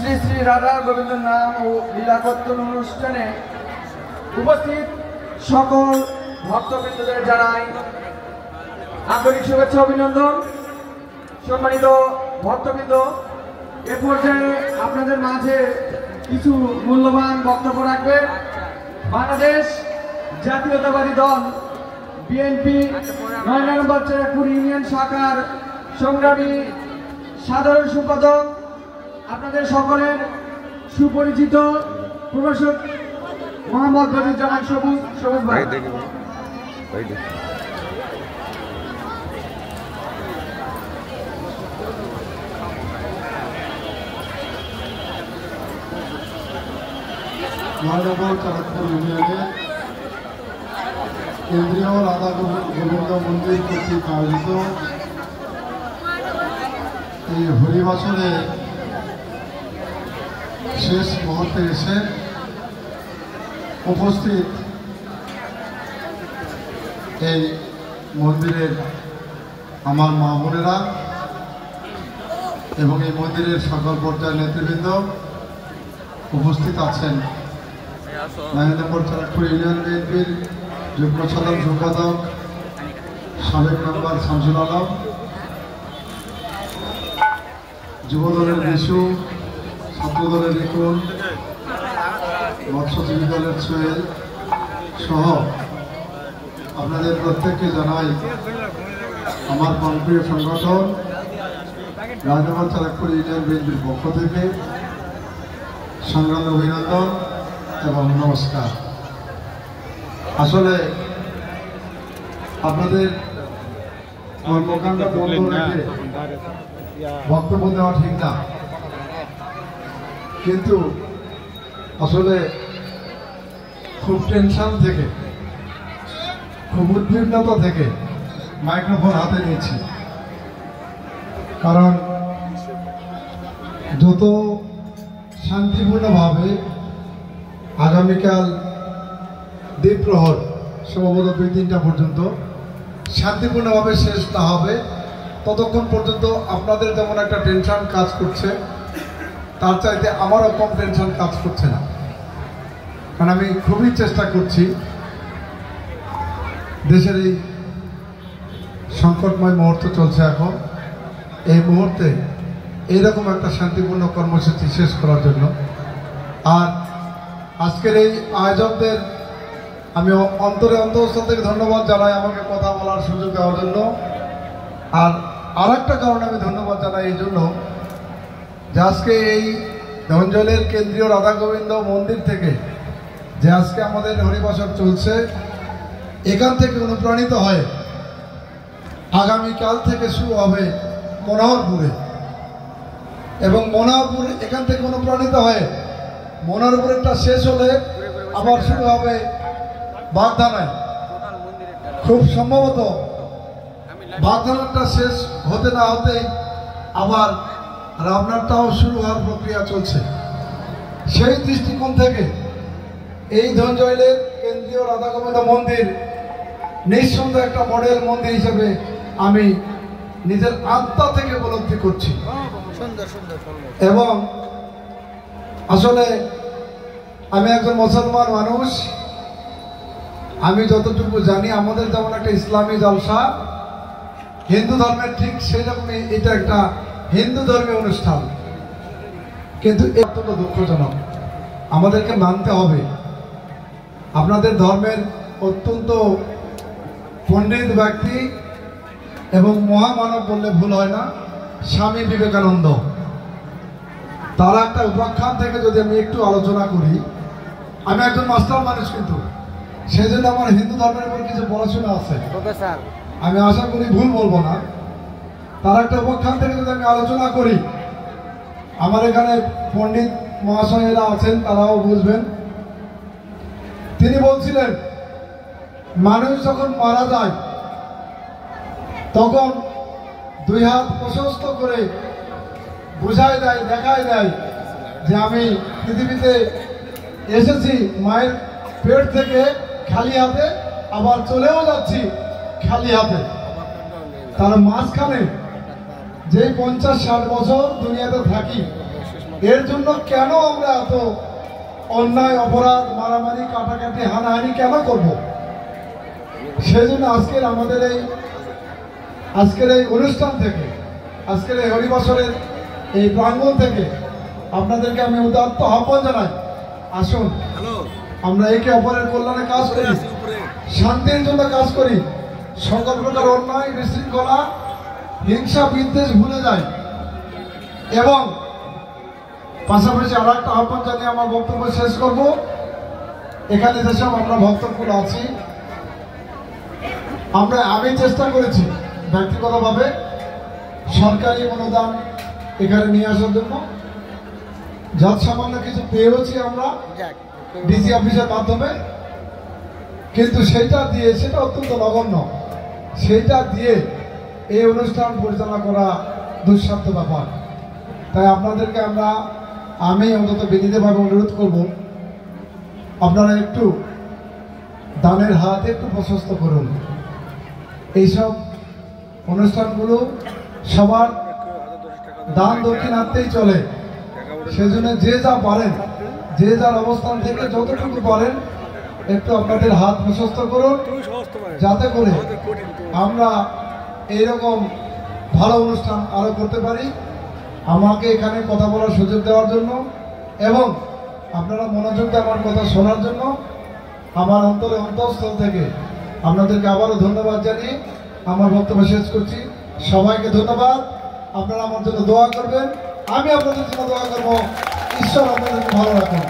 শ্রী শ্রী রাধা গোবিন্দ নাম ও লীলা কীর্তন অনুষ্ঠানে উপস্থিত সকল ভক্তবৃন্দদের জানাই আন্তরিক শুভেচ্ছা অভিনন্দন। সম্মানিত ভক্তবৃন্দ, এ পর্যায়ে আপনাদের মাঝে কিছু মূল্যবান বক্তব্য রাখবে বাংলাদেশ জাতীয়তাবাদী দল বিএনপি ৯ নম্বর চেরাকপুর ইউনিয়ন শাখার সংগ্রামী সাধারণ সম্পাদক, আপনাদের সকলের সুপরিচিত প্রভাষক মোহাম্মদ বদিউজ্জামান সবুজ ভাই। চাঁদপুর ইউনিয়নে কেন্দ্রীয় রাধা গোবিন্দ মন্দির কর্তৃক আয়োজিত এই হরিবাসরে শেষ মুহূর্তে এসে উপস্থিত এই মন্দিরের আমার মা বোনেরা এবং এই মন্দিরের সকল পর্যায়ের নেতৃবৃন্দ উপস্থিত আছেন। ৯ নম্বর চাঁদপুর ইউনিয়ন বিএনপির যুগ্ম সাধারণ সম্পাদক সাবেক মেম্বার শামসুল আলম, যুবদলের বিশু, ছাত্রদলের রিকুন, মৎস্যজীবী দলের সোহেল সহ আপনাদের প্রত্যেককে জানাই আমার প্রাণপ্রিয় সংগঠন ৯ নম্বর চাঁদপুর ইউনিয়ন বিএনপির পক্ষ থেকে সংগ্রামী অভিনন্দন এবং নমস্কার। আসলে আপনাদের কর্মকাণ্ড বন্ধ রেখে বক্তব্য দেওয়া ঠিক না, কিন্তু আসলে খুব টেনশন থেকে, খুব উদ্বিগ্নতা থেকে মাইক্রোফোন হাতে নিয়েছি। কারণ যত শান্তিপূর্ণভাবে আগামীকাল দ্বীপ্রহর সম্ভবত ২-৩টা পর্যন্ত শান্তিপূর্ণভাবে শেষ না হবে, ততক্ষণ পর্যন্ত আপনাদের যেমন একটা টেনশন কাজ করছে, তার চাইতে আমারও কম টেনশন কাজ করছে না। কারণ আমি খুবই চেষ্টা করছি দেশের এই সংকটময় মুহূর্ত চলছে এখন, এই মুহূর্তে এইরকম একটা শান্তিপূর্ণ কর্মসূচি শেষ করার জন্য। আর আজকের এই আয়োজকদের আমি অন্তঃস্থল থেকে ধন্যবাদ জানাই আমাকে কথা বলার সুযোগ দেওয়ার জন্য। আর আরেকটা কারণে আমি ধন্যবাদ জানাই এই জন্য যে আজকে এই ধনজলের কেন্দ্রীয় রাধা গোবিন্দ মন্দির থেকে যে আজকে আমাদের হরিবাসর চলছে, এখান থেকে অনুপ্রাণিত হয়ে আগামীকাল থেকে শুরু হবে মনোহরপুরে, এবং মনোহরপুর এখান থেকে অনুপ্রাণিত হয়ে মনোহরপুরেরটা শেষ হলে আবার শুরু হবে বাগধানায়। খুব সম্ভবত বাগধানাটা শেষ হতে না হতেই আবার রামনাথটাও শুরু হওয়ার প্রক্রিয়া চলছে। সেই দৃষ্টিকোণ থেকে এই ধনজয়েলের কেন্দ্রীয় রাধা গোবিন্দ মন্দির নিঃসন্দেহে একটা মডেল মন্দির হিসেবে আমি নিজের আত্মা থেকে উপলব্ধি করছি। এবং আসলে আমি একজন মুসলমান মানুষ, আমি যতটুকু জানি আমাদের যেমন একটা ইসলামী জলসা হিন্দু ধর্মের ঠিক সেরকমই এটা একটা হিন্দু ধর্মীয় অনুষ্ঠান, কিন্তু অত্যন্ত দুঃখজনক। আমাদেরকে মানতে হবে আপনাদের ধর্মের অত্যন্ত পণ্ডিত ব্যক্তি এবং মহামানব বললে ভুল হয় না, স্বামী বিবেকানন্দ, তার একটা উপাখ্যান থেকে যদি আমি একটু আলোচনা করি, আমি একজন মাস্টার মানুষ, কিন্তু সেই জন্য আমার হিন্দু ধর্মের উপর কিছু পড়াশোনা আছে, আমি আশা করি ভুল বলবো না। তার একটা উপাখ্যান থেকে যদি আমি আলোচনা করি, আমার এখানে পণ্ডিত মহাশয়েরা আছেন, তারাও বুঝবেন। তিনি বলছিলেন মানুষ যখন মারা যায় তখন দুই হাত প্রশস্ত করে বুঝায় দেয়, দেখায় দেয় যে আমি পৃথিবীতে এসেছি মায়ের পেট থেকে খালি হাতে, আবার চলেও যাচ্ছি খালি হাতে। তার মাঝখানে যে 50-60 বছর দুনিয়াতে থাকি, এর জন্য কেন আমরা এত অন্যায় অপরাধ মারামারি কাটাকাটি হানাহানি কেন করব? সেই জন্য আজকের এই অনুষ্ঠান থেকে, আজকের এই হরিবাসরের এই প্রাঙ্গণ থেকে আপনাদেরকে আমি উদাত্ত আহ্বান জানাই, আসুন আমরা একে অপরের কল্যাণে কাজ করি, শান্তির জন্য কাজ করি, সকল প্রকার অন্যায় বিশৃঙ্খলা হিংসা বিদ্বেষ ভুলে যাই। এবং পাশাপাশি আর একটা আহ্বান জানিয়ে আমার বক্তব্য শেষ করব। এখানে যেসব আমরা ভক্তকুল আছি, আমি চেষ্টা করেছি ব্যক্তিগতভাবে সরকারি অনুদান এখানে নিয়ে আসার জন্য, যত সামান্য কিছু পেয়েছি আমরা ডিসি অফিসের মাধ্যমে, কিন্তু সেটা অত্যন্ত নগণ্য। সেটা দিয়ে এই অনুষ্ঠান পরিচালনা করা দুঃসাধ্য ব্যাপার। তাই আপনাদেরকে আমি অন্তত বিনীতভাবে অনুরোধ করব, আপনারা একটু দানের হাত একটু প্রশস্ত করুন। এইসব অনুষ্ঠানগুলো সবার দান দক্ষিণার্থেই চলে, সেজন্য যে যা পারেন, যে যার অবস্থান থেকে যতটুকু পারেন একটু আপনাদের হাত প্রশস্ত করুন, যাতে করে আমরা এইরকম ভালো অনুষ্ঠান আরো করতে পারি। আমাকে এখানে কথা বলার সুযোগ দেওয়ার জন্য এবং আপনারা মনোযোগ দিয়ে আমার কথা শোনার জন্য আমার অন্তঃস্থল থেকে আপনাদেরকে আবারও ধন্যবাদ জানিয়ে আমার বক্তব্য শেষ করছি। সবাইকে ধন্যবাদ। আপনারা আমার জন্য দোয়া করবেন, আমি আপনাদের জন্য দোয়া করবো। ঈশ্বর আপনাদেরকে ভালো রাখুন।